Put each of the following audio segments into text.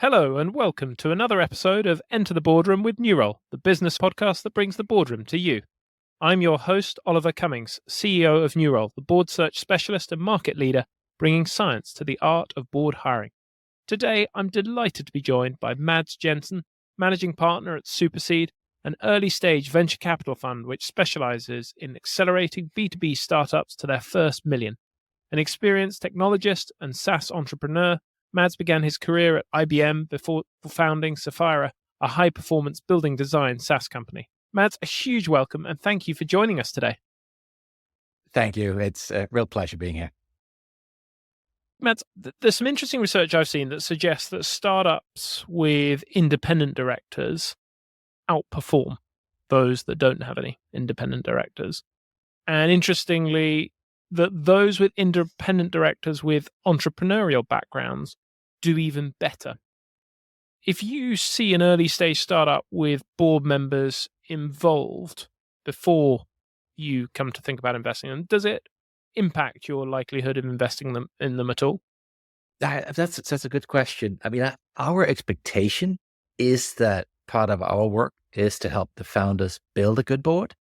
Hello and welcome to another episode of Enter the Boardroom with Nurole, the business podcast that brings the boardroom to you. I'm your host, Oliver Cummings, CEO of Nurole, the board search specialist and market leader, bringing science to the art of board hiring. Today, I'm delighted to be joined by Mads Jensen, managing partner at Superseed, an early-stage venture capital fund which specializes in accelerating B2B startups to their first million. An experienced technologist and SaaS entrepreneur, Mads began his career at IBM before founding Sapphira, a high-performance building design SaaS company. Mads, a huge welcome and thank you for joining us today. Thank you. It's a real pleasure being here. Mads, there's some interesting research I've seen that suggests that startups with independent directors outperform those that don't have any independent directors. And interestingly, that those with independent directors with entrepreneurial backgrounds do even better. If you see an early stage startup with board members involved before you come to think about investing in them, does it impact your likelihood of investing in them at all? That's a good question. I mean, our expectation is that part of our work is to help the founders build a good board.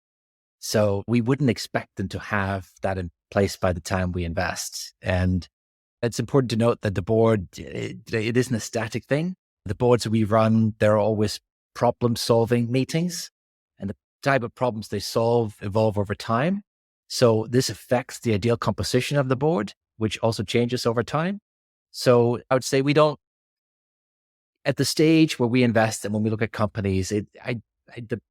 So we wouldn't expect them to have that in place by the time we invest. And it's important to note that the board, it isn't a static thing. The boards we run, they're always problem-solving meetings. And the type of problems they solve evolve over time. So this affects the ideal composition of the board, which also changes over time. So I would say we don't, at the stage where we invest and when we look at companies,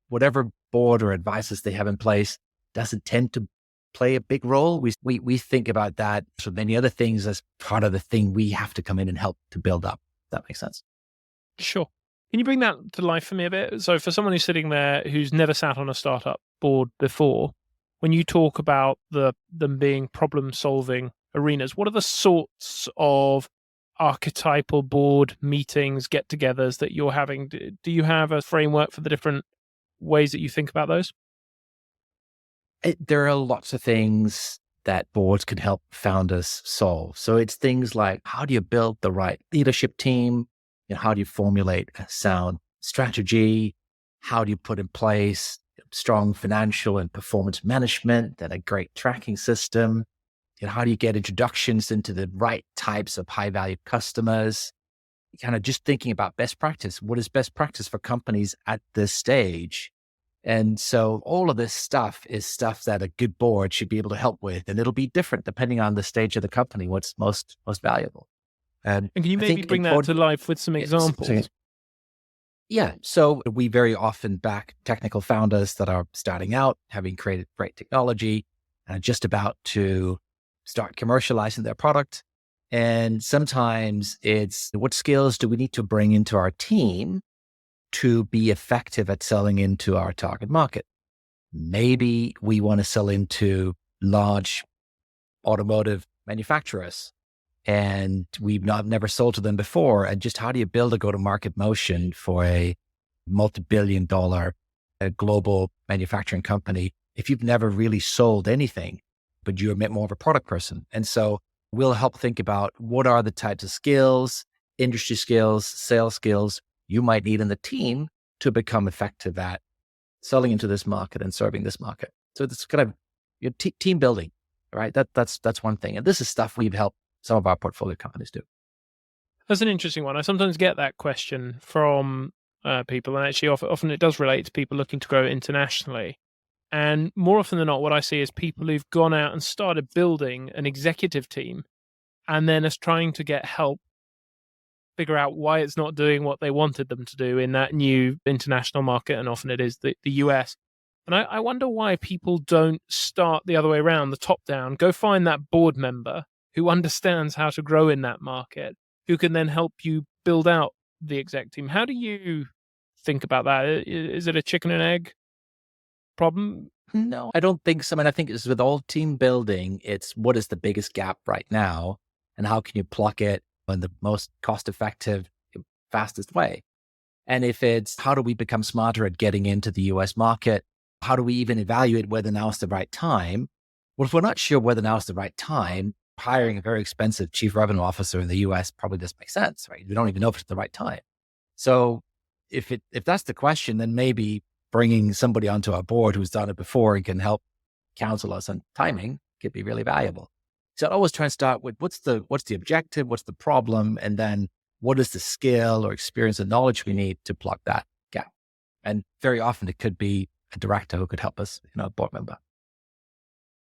whatever board or advisors they have in place doesn't tend to play a big role. We think about that for many other things as part of the thing we have to come in and help to build up. If that makes sense. Sure. Can you bring that to life for me a bit? So for someone who's sitting there who's never sat on a startup board before, when you talk about them being problem-solving arenas, what are the sorts of archetypal board meetings, get-togethers that you're having? Do you have a framework for the different ways that you think about those? There are lots of things that boards can help founders solve. So it's things like, how do you build the right leadership team? How do you formulate a sound strategy? How do you put in place strong financial and performance management and a great tracking system? How do you get introductions into the right types of high-value customers? Kind of just thinking about best practice. What is best practice for companies at this stage? And so all of this stuff is stuff that a good board should be able to help with. And it'll be different depending on the stage of the company, what's most valuable. And can you maybe bring that to life with some examples? Yeah. So we very often back technical founders that are starting out, having created great technology and just about to start commercializing their product. And sometimes it's what skills do we need to bring into our team to be effective at selling into our target market? Maybe we want to sell into large automotive manufacturers and we've never sold to them before. And just how do you build a go-to-market motion for a multi-billion-dollar global manufacturing company if you've never really sold anything, but you're a bit more of a product person? And so we'll help think about what are the types of skills, industry skills, sales skills you might need in the team to become effective at selling into this market and serving this market. So it's kind of team building, right? That's one thing. And this is stuff we've helped some of our portfolio companies do. That's an interesting one. I sometimes get that question from people, and actually often it does relate to people looking to grow internationally. And more often than not, what I see is people who've gone out and started building an executive team and then is trying to get help figure out why it's not doing what they wanted them to do in that new international market, and often it is the US. And I wonder why people don't start the other way around, the top down, go find that board member who understands how to grow in that market, who can then help you build out the exec team. How do you think about that? Is it a chicken and egg problem? No, I don't think so. I mean, I think it's with all team building, it's what is the biggest gap right now and how can you pluck it in the most cost-effective, fastest way? And if it's how do we become smarter at getting into the US market? How do we even evaluate whether now is the right time? Well, if we're not sure whether now is the right time, hiring a very expensive chief revenue officer in the US probably doesn't make sense, right? We don't even know if it's the right time. So if that's the question, then maybe bringing somebody onto our board who's done it before and can help counsel us on timing could be really valuable. So I always try and start with what's the objective, what's the problem, and then what is the skill or experience and knowledge we need to plug that gap. And very often it could be a director who could help us, a board member.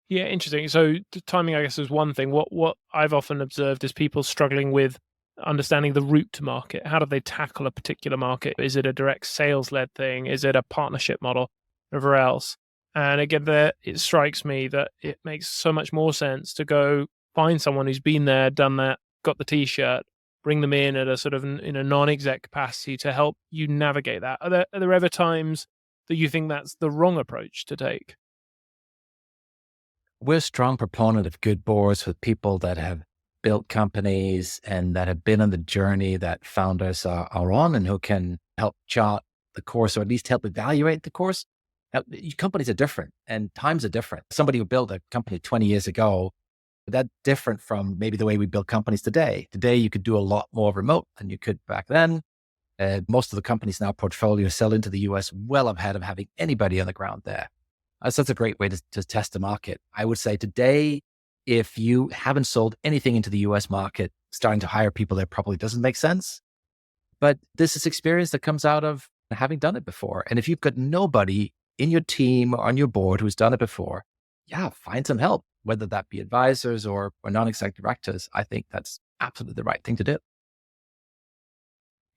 Yeah, interesting. So the timing, I guess, is one thing. What I've often observed is people struggling with understanding the route to market. How do they tackle a particular market? Is it a direct sales-led thing? Is it a partnership model? Whatever else. And again, it strikes me that it makes so much more sense to go find someone who's been there, done that, got the T-shirt, bring them in at a sort of in a non-exec capacity to help you navigate that. Are there ever times that you think that's the wrong approach to take? We're a strong proponent of good boards with people that have built companies and that have been on the journey that founders are on, and who can help chart the course, or at least help evaluate the course. Now, companies are different and times are different. Somebody who built a company 20 years ago, that's different from maybe the way we build companies today. Today, you could do a lot more remote than you could back then. Most of the companies in our portfolio sell into the US well ahead of having anybody on the ground there. So that's a great way to test the market. I would say today, if you haven't sold anything into the US market, starting to hire people there probably doesn't make sense. But this is experience that comes out of having done it before. And if you've got nobody in your team or on your board who's done it before, find some help, whether that be advisors or non-exec directors. I think that's absolutely the right thing to do.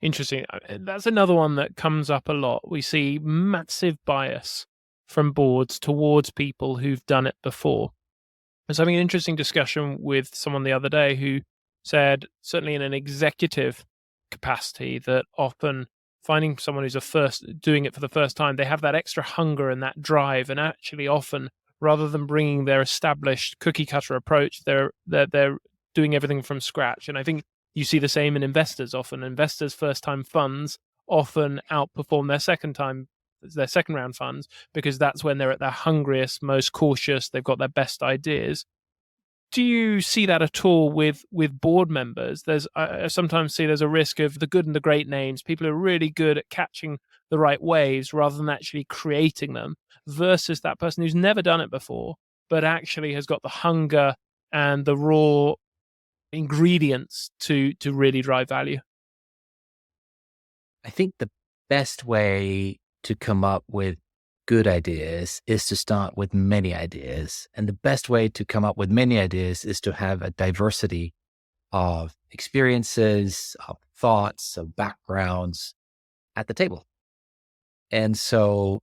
Interesting. That's another one that comes up a lot. We see massive bias from boards towards people who've done it before. I was having an interesting discussion with someone the other day who said, certainly in an executive capacity, that often finding someone who's doing it for the first time, they have that extra hunger and that drive, and actually often, rather than bringing their established cookie cutter approach, they're doing everything from scratch. And I think you see the same in investors. Often investors' first time funds often outperform their second round funds, because that's when they're at their hungriest, most cautious, they've got their best ideas. Do you see that at all with board members? I sometimes see there's a risk of the good and the great names, people who are really good at catching the right waves rather than actually creating them, versus that person who's never done it before, but actually has got the hunger and the raw ingredients to really drive value. I think the best way to come up with good ideas is to start with many ideas. And the best way to come up with many ideas is to have a diversity of experiences, of thoughts, of backgrounds at the table. And so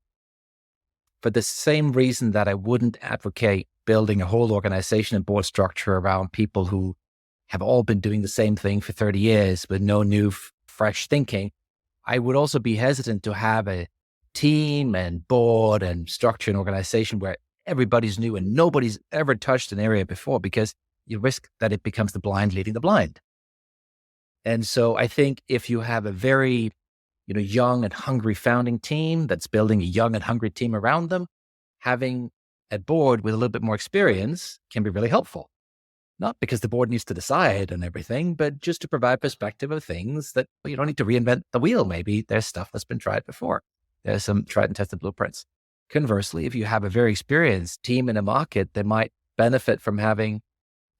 for the same reason that I wouldn't advocate building a whole organization and board structure around people who have all been doing the same thing for 30 years with no new, fresh thinking, I would also be hesitant to have a team and board and structure and organization where everybody's new and nobody's ever touched an area before, because you risk that it becomes the blind leading the blind. And so I think if you have a very, young and hungry founding team that's building a young and hungry team around them, having a board with a little bit more experience can be really helpful. Not because the board needs to decide on everything, but just to provide perspective of things that you don't need to reinvent the wheel. Maybe there's stuff that's been tried before. There's some tried and tested blueprints. Conversely, if you have a very experienced team in a market, they might benefit from having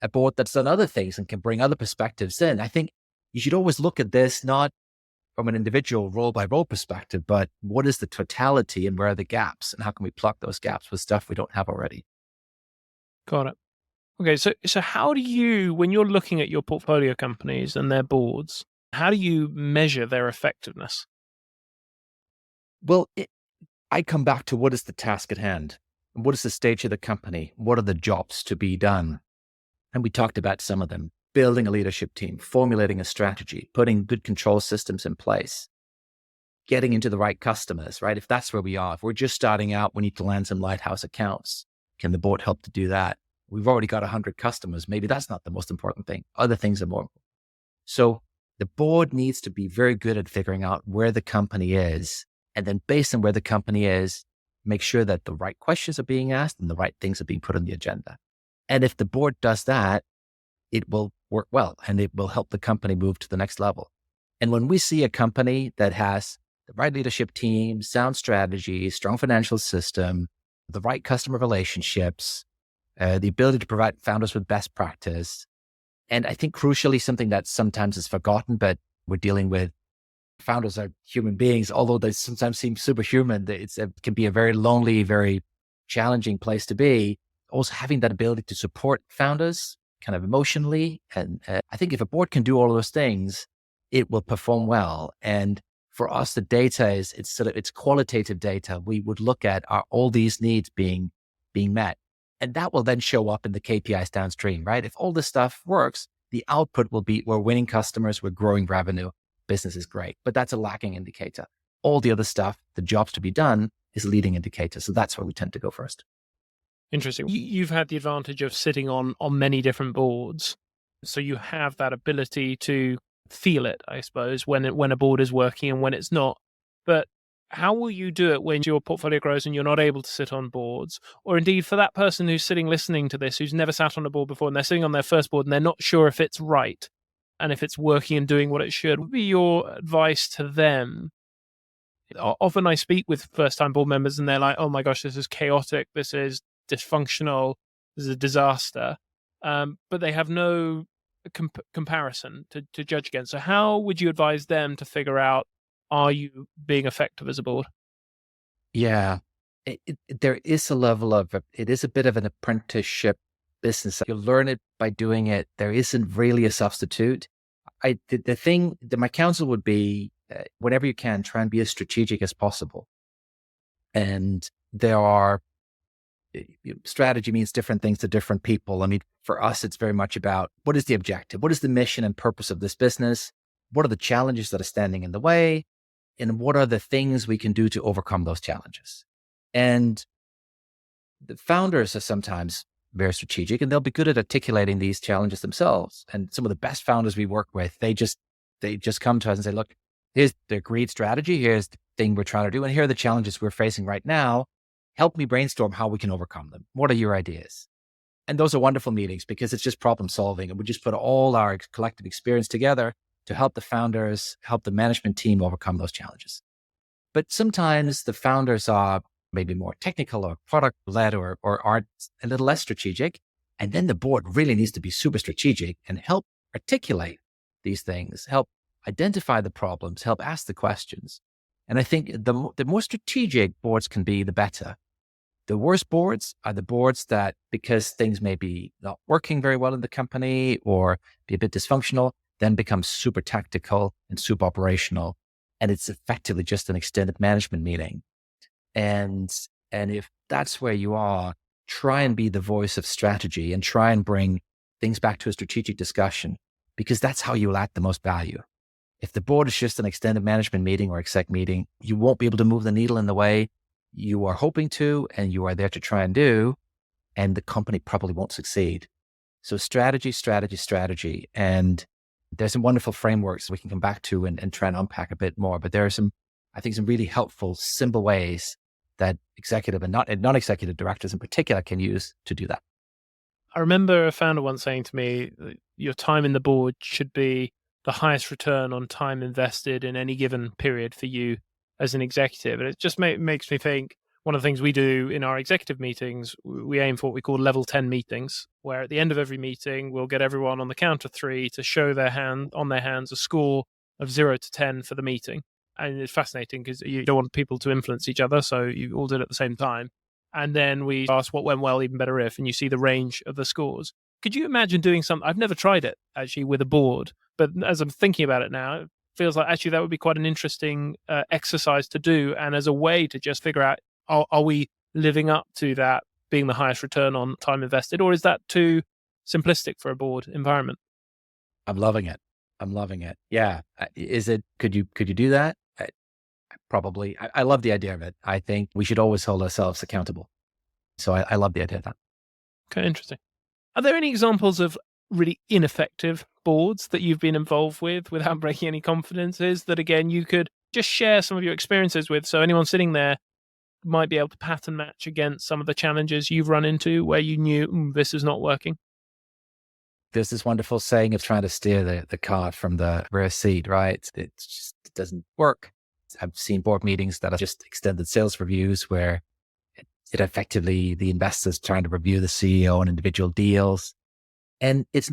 a board that's done other things and can bring other perspectives in. I think you should always look at this not from an individual role by role perspective, but what is the totality and where are the gaps, and how can we plug those gaps with stuff we don't have already? Got it. Okay, so how do you, when you're looking at your portfolio companies and their boards, how do you measure their effectiveness? Well, I come back to what is the task at hand? What is the stage of the company? What are the jobs to be done? And we talked about some of them: building a leadership team, formulating a strategy, putting good control systems in place, getting into the right customers, right? If that's where we are, if we're just starting out, we need to land some lighthouse accounts. Can the board help to do that? We've already got 100 customers. Maybe that's not the most important thing. Other things are more important. So the board needs to be very good at figuring out where the company is. And then based on where the company is, make sure that the right questions are being asked and the right things are being put on the agenda. And if the board does that, it will work well and it will help the company move to the next level. And when we see a company that has the right leadership team, sound strategy, strong financial system, the right customer relationships, the ability to provide founders with best practice, and I think crucially, something that sometimes is forgotten, but we're dealing with founders are human beings, although they sometimes seem superhuman. It can be a very lonely, very challenging place to be. Also having that ability to support founders kind of emotionally. And I think if a board can do all of those things, it will perform well. And for us, the data it's qualitative data. We would look at are all these needs being met? And that will then show up in the KPIs downstream, right? If all this stuff works, the output will be we're winning customers, we're growing revenue, business is great. But that's a lacking indicator. All the other stuff, the jobs to be done, is a leading indicator. So that's where we tend to go first. Interesting. You've had the advantage of sitting on many different boards. So you have that ability to feel it, I suppose, when a board is working and when it's not. But how will you do it when your portfolio grows and you're not able to sit on boards? Or indeed, for that person who's sitting listening to this, who's never sat on a board before and they're sitting on their first board and they're not sure if it's right and if it's working and doing what it should, what would be your advice to them? Often I speak with first-time board members and they're like, oh my gosh, this is chaotic, this is dysfunctional, this is a disaster. But they have no comparison to judge against. So how would you advise them to figure out, are you being effective as a board? Yeah, there is a level of, it is a bit of an apprenticeship business. You learn it by doing it. There isn't really a substitute. My counsel would be, whenever you can, try and be as strategic as possible. And strategy means different things to different people. I mean, for us, it's very much about what is the objective? What is the mission and purpose of this business? What are the challenges that are standing in the way? And what are the things we can do to overcome those challenges? And the founders are sometimes very strategic and they'll be good at articulating these challenges themselves. And some of the best founders we work with, they just come to us and say, look, here's the agreed strategy. Here's the thing we're trying to do. And here are the challenges we're facing right now. Help me brainstorm how we can overcome them. What are your ideas? And those are wonderful meetings because it's just problem solving. And we just put all our collective experience together to help the founders, help the management team overcome those challenges. But sometimes the founders are maybe more technical or product led or are a little less strategic. And then the board really needs to be super strategic and help articulate these things, help identify the problems, help ask the questions. And I think the more strategic boards can be, the better. The worst boards are the boards that, because things may be not working very well in the company or be a bit dysfunctional, then become super tactical and super operational. And it's effectively just an extended management meeting. And if that's where you are, try and be the voice of strategy and try and bring things back to a strategic discussion, because that's how you will add the most value. If the board is just an extended management meeting or exec meeting, you won't be able to move the needle in the way you are hoping to, and you are there to try and do, and the company probably won't succeed. So strategy. And there's some wonderful frameworks we can come back to and try and unpack a bit more. But there are some really helpful, simple ways that executive and non-executive directors in particular can use to do that. I remember a founder once saying to me, your time in the board should be the highest return on time invested in any given period for you as an executive. And it just makes me think, one of the things we do in our executive meetings, we aim for what we call level 10 meetings, where at the end of every meeting, we'll get everyone on the count of 3 to show on their hands a score of 0 to 10 for the meeting. And it's fascinating because you don't want people to influence each other, so you all do it at the same time. And then we ask what went well, even better if, and you see the range of the scores. Could you imagine doing something? I've never tried it actually with a board, but as I'm thinking about it now, it feels like actually that would be quite an interesting exercise to do. And as a way to just figure out, are we living up to that being the highest return on time invested, or is that too simplistic for a board environment? I'm loving it. Yeah. Could you do that? Probably. I love the idea of it. I think we should always hold ourselves accountable. So I love the idea of that. Okay, interesting. Are there any examples of really ineffective boards that you've been involved with without breaking any confidences that, again, you could just share some of your experiences with, so anyone sitting there might be able to pattern match against some of the challenges you've run into where you knew this is not working? There's this wonderful saying of trying to steer the car from the rear seat, right? It doesn't work. I've seen board meetings that are just extended sales reviews where it effectively, the investors trying to review the CEO and individual deals. And it's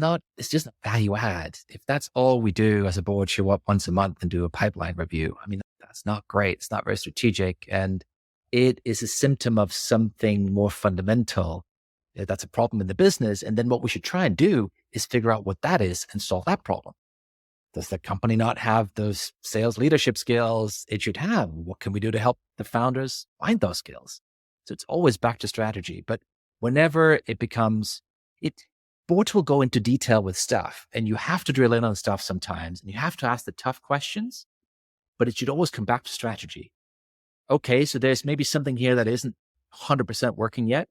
just a value add. If that's all we do as a board, show up once a month and do a pipeline review, I mean, that's not great. It's not very strategic. And it is a symptom of something more fundamental. That's a problem in the business. And then what we should try and do is figure out what that is and solve that problem. Does the company not have those sales leadership skills it should have? What can we do to help the founders find those skills? So it's always back to strategy. But whenever it becomes, boards will go into detail with stuff, and you have to drill in on stuff sometimes, and you have to ask the tough questions, but it should always come back to strategy. Okay, so there's maybe something here that isn't 100% working yet.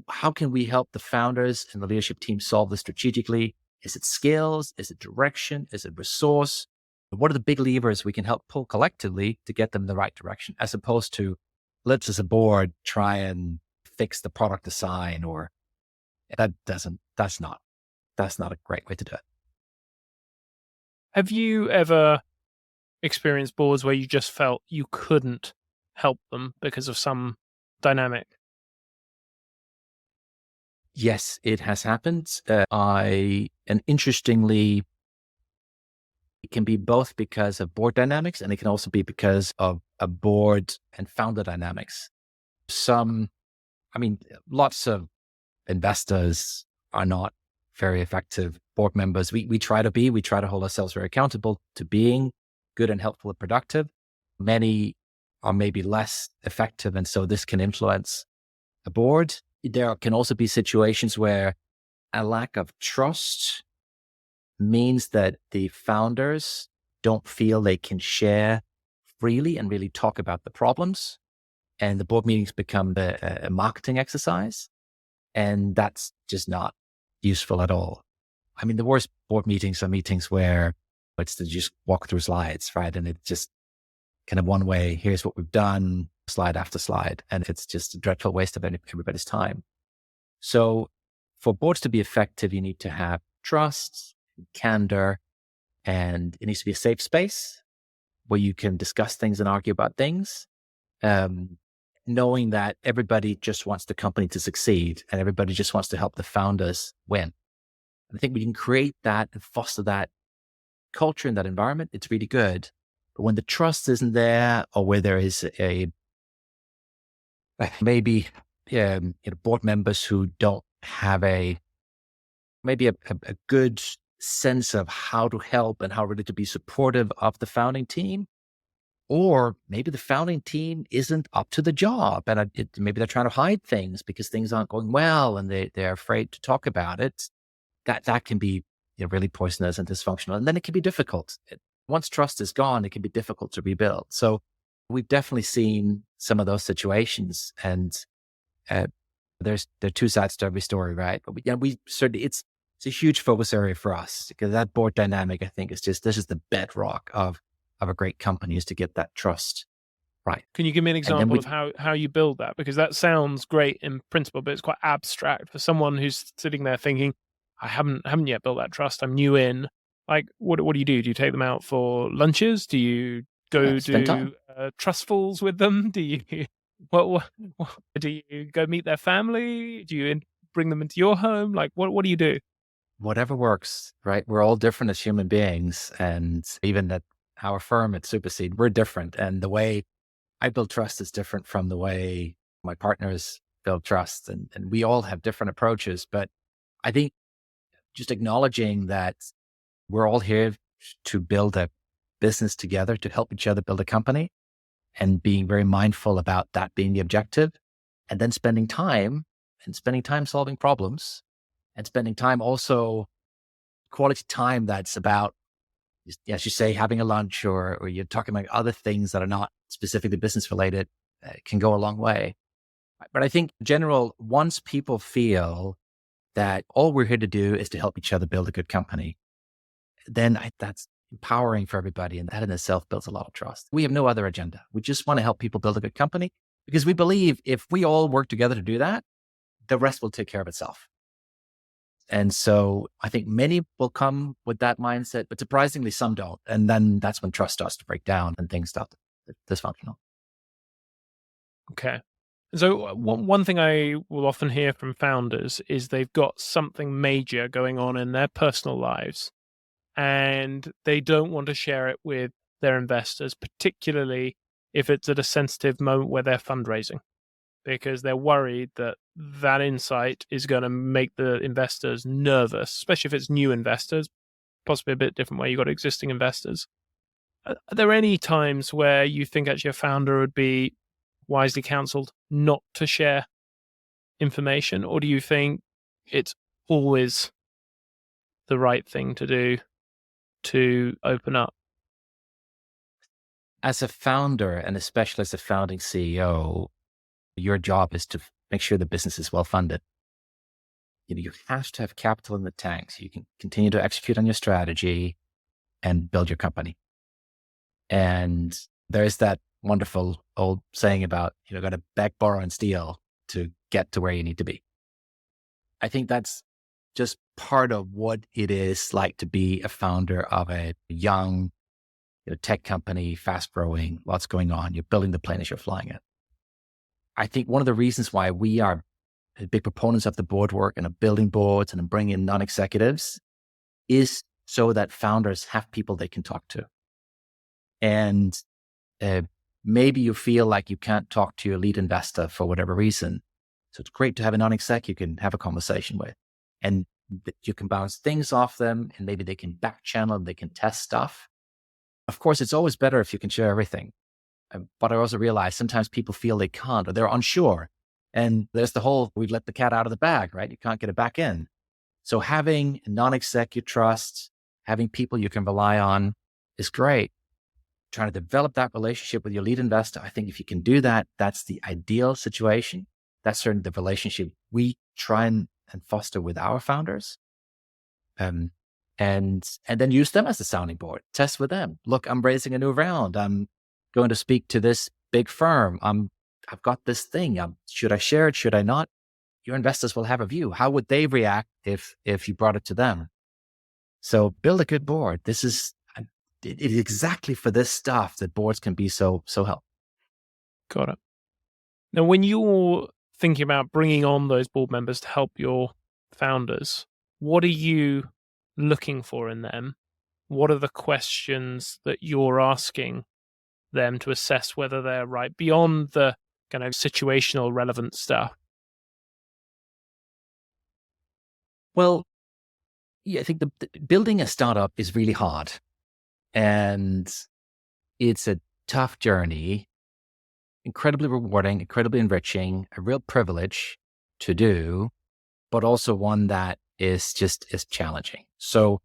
How can we help the founders and the leadership team solve this strategically? Is it skills? Is it direction? Is it resource? What are the big levers we can help pull collectively to get them in the right direction, as opposed to let's as a board try and fix the product design, or that's not a great way to do it. Have you ever experienced boards where you just felt you couldn't help them because of some dynamic? Yes, it has happened. And interestingly, it can be both because of board dynamics, and it can also be because of a board and founder dynamics. Lots of investors are not very effective board members. We try to hold ourselves very accountable to being good and helpful and productive. Many are maybe less effective, and so this can influence a board. There can also be situations where a lack of trust means that the founders don't feel they can share freely and really talk about the problems. And the board meetings become a marketing exercise. And that's just not useful at all. I mean, the worst board meetings are meetings where it's to just walk through slides, right? And it's just kind of one way, here's what we've done, slide after slide. And it's just a dreadful waste of everybody's time. So for boards to be effective, you need to have trust, candor, and it needs to be a safe space where you can discuss things and argue about things, knowing that everybody just wants the company to succeed and everybody just wants to help the founders win. And I think we can create that and foster that culture in that environment. It's really good. But when the trust isn't there, or where there is board members who don't have a good sense of how to help and how really to be supportive of the founding team, or maybe the founding team isn't up to the job, and maybe they're trying to hide things because things aren't going well and they're afraid to talk about it. That can be really poisonous and dysfunctional, and then it can be difficult. Once trust is gone, it can be difficult to rebuild. So we've definitely seen some of those situations, and there are two sides to every story, right? But we certainly, it's a huge focus area for us, because that board dynamic, I think, this is the bedrock of a great company, is to get that trust right. Can you give me an example of how you build that? Because that sounds great in principle, but it's quite abstract for someone who's sitting there thinking, I haven't yet built that trust. I'm new in. Like, what do you do? Do you take them out for lunches? Do you go do trustfuls with them? Do you what do you go meet their family? Do you bring them into your home? Like, what do you do? Whatever works, right? We're all different as human beings, and even at our firm at Superseed, we're different. And the way I build trust is different from the way my partners build trust, and we all have different approaches. But I think just acknowledging that we're all here to build a business together, to help each other build a company, and being very mindful about that being the objective, and then spending time solving problems, and spending time also quality time that's about, as you say, having a lunch, or you're talking about other things that are not specifically business related, can go a long way. But I think in general, once people feel that all we're here to do is to help each other build a good company, then that's empowering for everybody. And that in itself builds a lot of trust. We have no other agenda. We just want to help people build a good company, because we believe if we all work together to do that, the rest will take care of itself. And so I think many will come with that mindset, but surprisingly some don't. And then that's when trust starts to break down and things start to dysfunctional. Okay. So one thing I will often hear from founders is they've got something major going on in their personal lives and they don't want to share it with their investors, particularly if it's at a sensitive moment where they're fundraising, because they're worried that that insight is going to make the investors nervous, especially if it's new investors, possibly a bit different where you've got existing investors. Are there any times where you think actually a founder would be wisely counseled not to share information, or do you think it's always the right thing to do to open up? As a founder, and especially as a founding CEO, your job is to make sure the business is well funded. You have to have capital in the tank so you can continue to execute on your strategy and build your company. And there's that wonderful old saying about, got to beg, borrow, and steal to get to where you need to be. I think that's just part of what it is like to be a founder of a young tech company, fast growing, lots going on. You're building the plane as you're flying it. I think one of the reasons why we are big proponents of the board work and of building boards and of bringing in non-executives is so that founders have people they can talk to. And maybe you feel like you can't talk to your lead investor for whatever reason. So it's great to have a non-exec you can have a conversation with, and you can bounce things off them, and maybe they can back channel, they can test stuff. Of course, it's always better if you can share everything. But I also realize sometimes people feel they can't, or they're unsure. And there's the whole, we've let the cat out of the bag, right? You can't get it back in. So having a non-exec you trust, having people you can rely on is great. Trying to develop that relationship with your lead investor. I think if you can do that, that's the ideal situation. That's certainly the relationship we try and foster with our founders. And then use them as a sounding board. Test with them. Look, I'm raising a new round. I'm going to speak to this big firm. I've got this thing. Should I share it? Should I not? Your investors will have a view. How would they react if you brought it to them? So build a good board. It is exactly for this stuff that boards can be so helpful. Got it. Now, when you're thinking about bringing on those board members to help your founders, what are you looking for in them? What are the questions that you're asking them to assess whether they're right beyond the kind of situational relevant stuff? Well, yeah, I think the building a startup is really hard, and it's a tough journey, incredibly rewarding, incredibly enriching, a real privilege to do, but also one that is challenging. So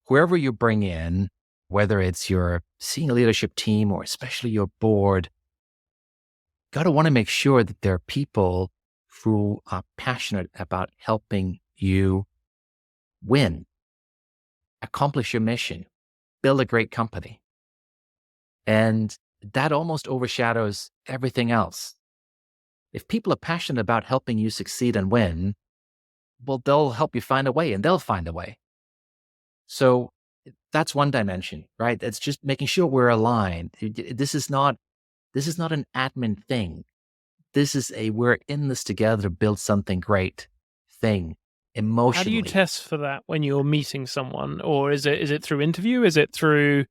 whoever you bring in, whether it's your senior leadership team or especially your board, got to want to make sure that there are people who are passionate about helping you win, accomplish your mission, build a great company. And that almost overshadows everything else. If people are passionate about helping you succeed and win, well, they'll help you find a way, and they'll find a way. So that's one dimension, right? It's just making sure we're aligned. This is not an admin thing. This is we're in this together to build something great thing emotionally. How do you test for that when you're meeting someone? Or is it through interview? Is it through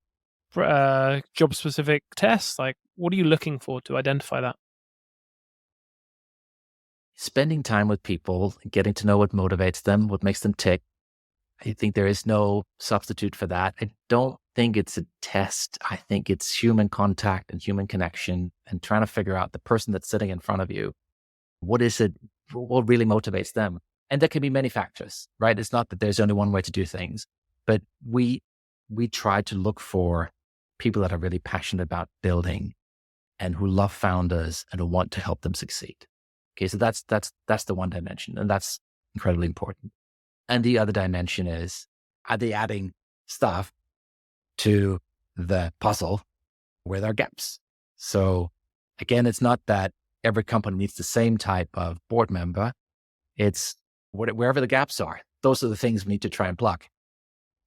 job specific tests? Like, what are you looking for to identify that? Spending time with people, getting to know what motivates them, what makes them tick. I think there is no substitute for that. I don't think it's a test. I think it's human contact and human connection, and trying to figure out the person that's sitting in front of you. What is it? What really motivates them? And there can be many factors, right? It's not that there's only one way to do things, but we try to look for people that are really passionate about building and who love founders and who want to help them succeed. Okay, so that's the one dimension, and that's incredibly important. And the other dimension is, are they adding stuff to the puzzle where there are gaps? So again, it's not that every company needs the same type of board member. It's wherever the gaps are, those are the things we need to try and plug.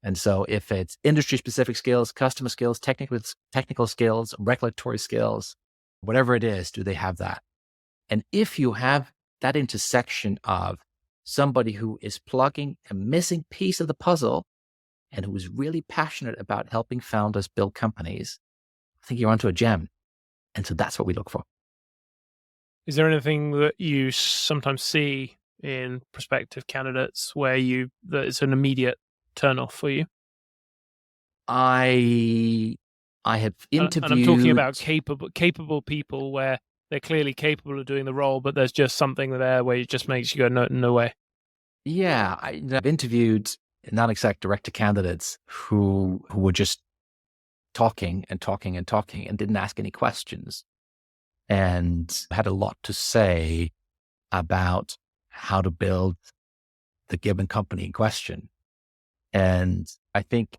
And so if it's industry specific skills, customer skills, technical skills, regulatory skills, whatever it is, do they have that? And if you have that intersection of somebody who is plugging a missing piece of the puzzle and who is really passionate about helping founders build companies, I think you're onto a gem. And so that's what we look for. Is there anything that you sometimes see in prospective candidates where that it's an immediate turnoff for you? I have interviewed, and I'm talking about capable people where they're clearly capable of doing the role, but there's just something there where it just makes you go, no way. Yeah, I've interviewed non-exec director candidates who were just talking and didn't ask any questions, and had a lot to say about how to build the given company in question. And I think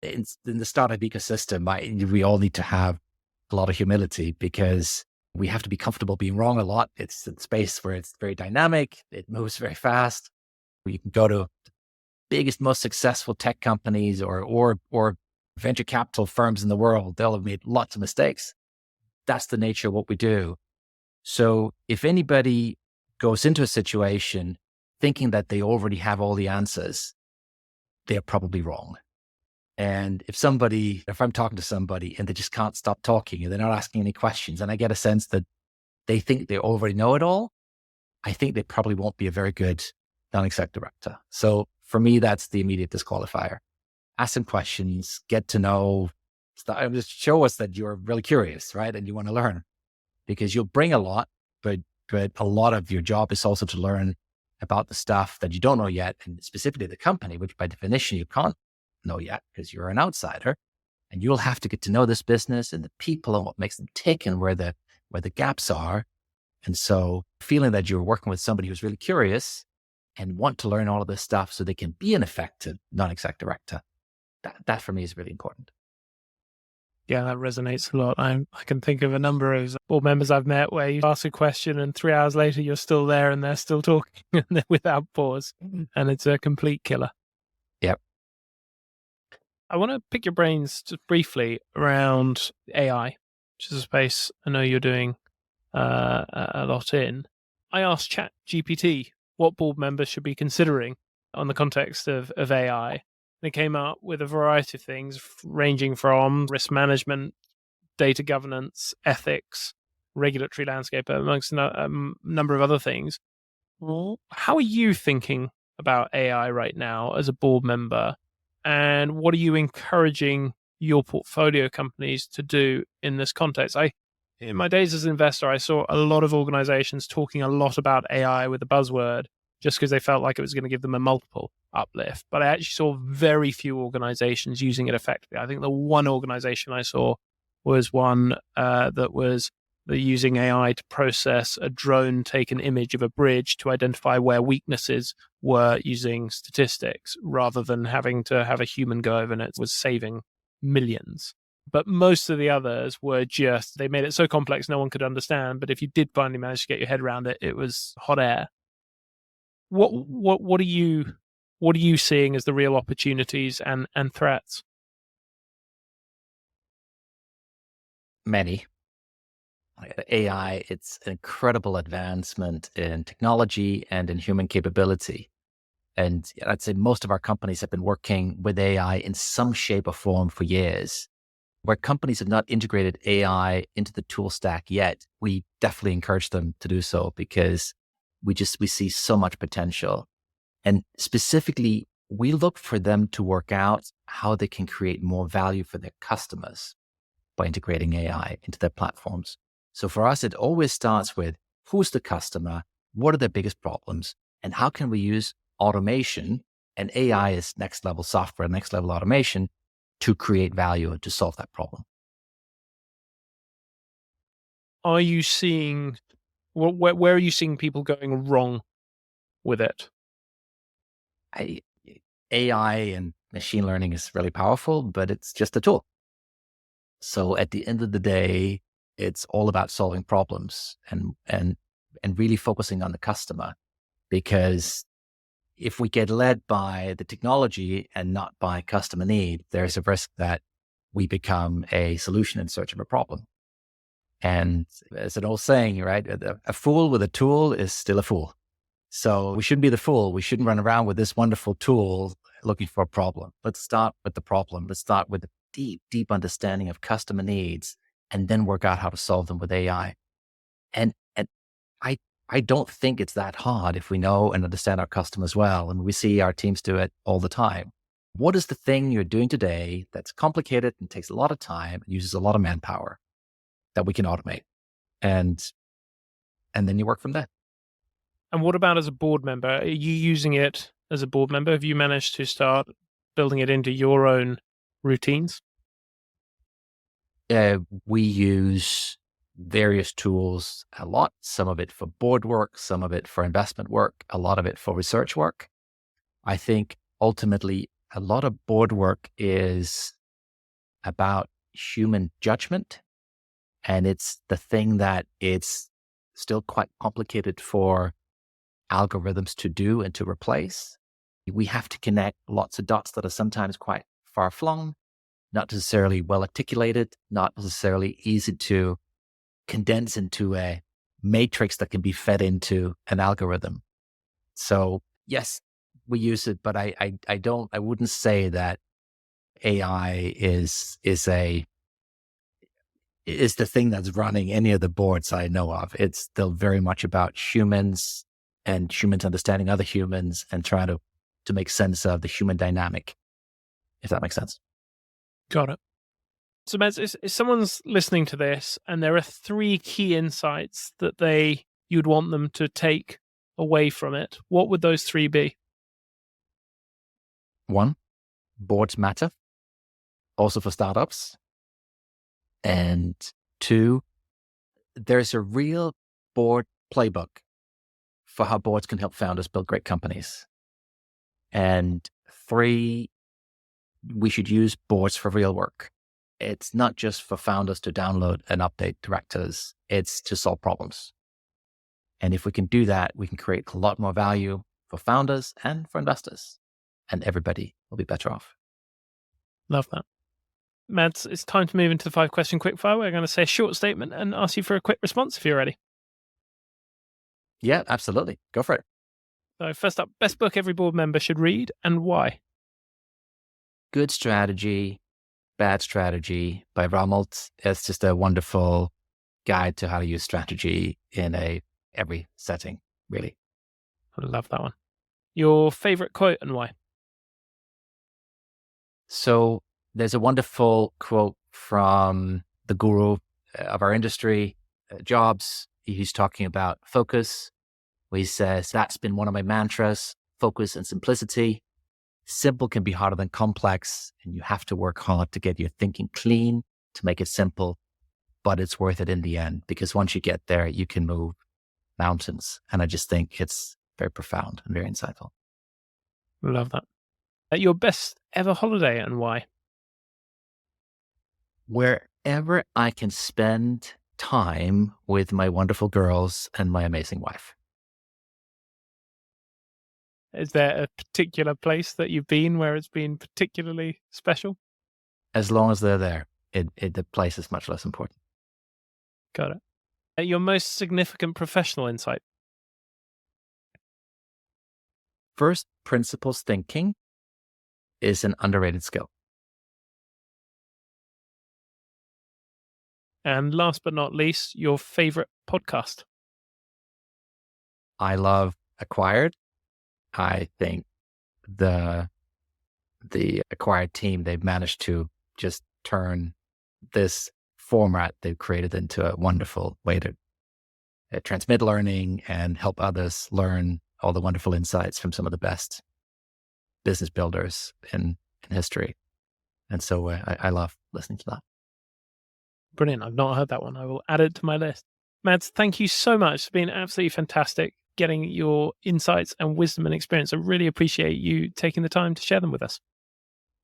in the startup ecosystem, we all need to have a lot of humility, because we have to be comfortable being wrong a lot. It's a space where it's very dynamic. It moves very fast. You can go to biggest, most successful tech companies or venture capital firms in the world. They'll have made lots of mistakes. That's the nature of what we do. So if anybody goes into a situation thinking that they already have all the answers, they're probably wrong. And if I'm talking to somebody and they just can't stop talking and they're not asking any questions, and I get a sense that they think they already know it all, I think they probably won't be a very good non-exec director. So for me, that's the immediate disqualifier. Ask some questions, get to know, just show us that you're really curious, right? And you want to learn, because you'll bring a lot, but a lot of your job is also to learn about the stuff that you don't know yet, and specifically the company, which by definition you can't know yet because you're an outsider, and you'll have to get to know this business and the people and what makes them tick and where the gaps are. And so feeling that you're working with somebody who's really curious and want to learn all of this stuff so they can be an effective non-exec director, that for me is really important. Yeah, that resonates a lot. I can think of a number of board members I've met where you ask a question and 3 hours later you're still there and they're still talking without pause, and it's a complete killer. Yep. I want to pick your brains just briefly around AI, which is a space I know you're doing a lot in. I asked ChatGPT what board members should be considering on the context of AI. And it came up with a variety of things ranging from risk management, data governance, ethics, regulatory landscape, amongst a number of other things. How are you thinking about AI right now as a board member? And what are you encouraging your portfolio companies to do in this context? In my days as an investor, I saw a lot of organizations talking a lot about AI with a buzzword just because they felt like it was going to give them a multiple uplift. But I actually saw very few organizations using it effectively. I think the one organization I saw was one that was using AI to process a drone taken image of a bridge to identify where weaknesses were using statistics, rather than having to have a human go over, and it was saving millions. But most of the others were they made it so complex no one could understand. But if you did finally manage to get your head around it, it was hot air. What are you seeing as the real opportunities and threats? Many. AI, it's an incredible advancement in technology and in human capability. And I'd say most of our companies have been working with AI in some shape or form for years. Where companies have not integrated AI into the tool stack yet, we definitely encourage them to do so, because we see so much potential. And specifically, we look for them to work out how they can create more value for their customers by integrating AI into their platforms. So for us, it always starts with who's the customer, what are their biggest problems, and how can we use automation, and AI is next level software, next level automation, to create value and to solve that problem. Are you seeing, where are you seeing people going wrong with it? AI and machine learning is really powerful, but it's just a tool. So at the end of the day, it's all about solving problems and really focusing on the customer, because if we get led by the technology and not by customer need, there's a risk that we become a solution in search of a problem. And as an old saying, right? A fool with a tool is still a fool. So we shouldn't be the fool. We shouldn't run around with this wonderful tool looking for a problem. Let's start with the problem. Let's start with a deep, deep understanding of customer needs and then work out how to solve them with AI. And I don't think it's that hard if we know and understand our customers well. And we see our teams do it all the time. What is the thing you're doing today that's complicated and takes a lot of time and uses a lot of manpower that we can automate? And then you work from there. And what about as a board member? Are you using it as a board member? Have you managed to start building it into your own routines? We use various tools a lot, some of it for board work, some of it for investment work, a lot of it for research work. I think ultimately a lot of board work is about human judgment. And it's the thing that it's still quite complicated for algorithms to do and to replace. We have to connect lots of dots that are sometimes quite far flung, not necessarily well articulated, not necessarily easy to condense into a matrix that can be fed into an algorithm. So yes, we use it, but I wouldn't say that AI is the thing that's running any of the boards I know of. It's still very much about humans and humans understanding other humans and trying to make sense of the human dynamic, if that makes sense. Got it. So, Mads, if someone's listening to this and there are 3 key insights that you'd want them to take away from it, what would those 3 be? 1, boards matter, also for startups. And 2, there's a real board playbook for how boards can help founders build great companies. And 3, we should use boards for real work. It's not just for founders to download and update directors. It's to solve problems. And if we can do that, we can create a lot more value for founders and for investors. And everybody will be better off. Love that. Mads, it's time to move into the 5-question quickfire. We're going to say a short statement and ask you for a quick response if you're ready. Yeah, absolutely. Go for it. So first up, best book every board member should read and why? Good Strategy, Bad Strategy by Rommelt. It's just a wonderful guide to how to use strategy in every setting, really. I love that one. Your favorite quote and why? So there's a wonderful quote from the guru of our industry, Jobs. He's talking about focus, where he says, that's been one of my mantras, focus and simplicity. Simple can be harder than complex, and you have to work hard to get your thinking clean, to make it simple, but it's worth it in the end, because once you get there, you can move mountains. And I just think it's very profound and very insightful. Love that. Your best ever holiday and why? Wherever I can spend time with my wonderful girls and my amazing wife. Is there a particular place that you've been where it's been particularly special? As long as they're there, the place is much less important. Got it. Your most significant professional insight? First principles thinking is an underrated skill. And last but not least, your favorite podcast? I love Acquired. I think the Acquired team, they've managed to just turn this format they've created into a wonderful way to transmit learning and help others learn all the wonderful insights from some of the best business builders in history. And so I love listening to that. Brilliant. I've not heard that one. I will add it to my list. Mads, thank you so much. It's been absolutely fantastic getting your insights and wisdom and experience. I really appreciate you taking the time to share them with us.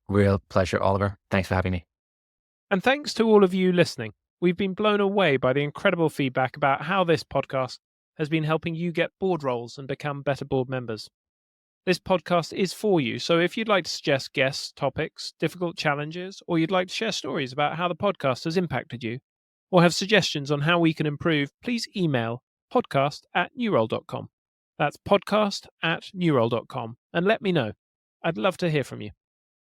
Real pleasure, Oliver. Thanks for having me. And thanks to all of you listening. We've been blown away by the incredible feedback about how this podcast has been helping you get board roles and become better board members. This podcast is for you, so if you'd like to suggest guests, topics, difficult challenges, or you'd like to share stories about how the podcast has impacted you, or have suggestions on how we can improve, please email podcast@nurole.com. That's podcast@nurole.com, and let me know. I'd love to hear from you.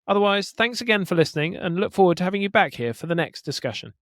Otherwise, thanks again for listening, and look forward to having you back here for the next discussion.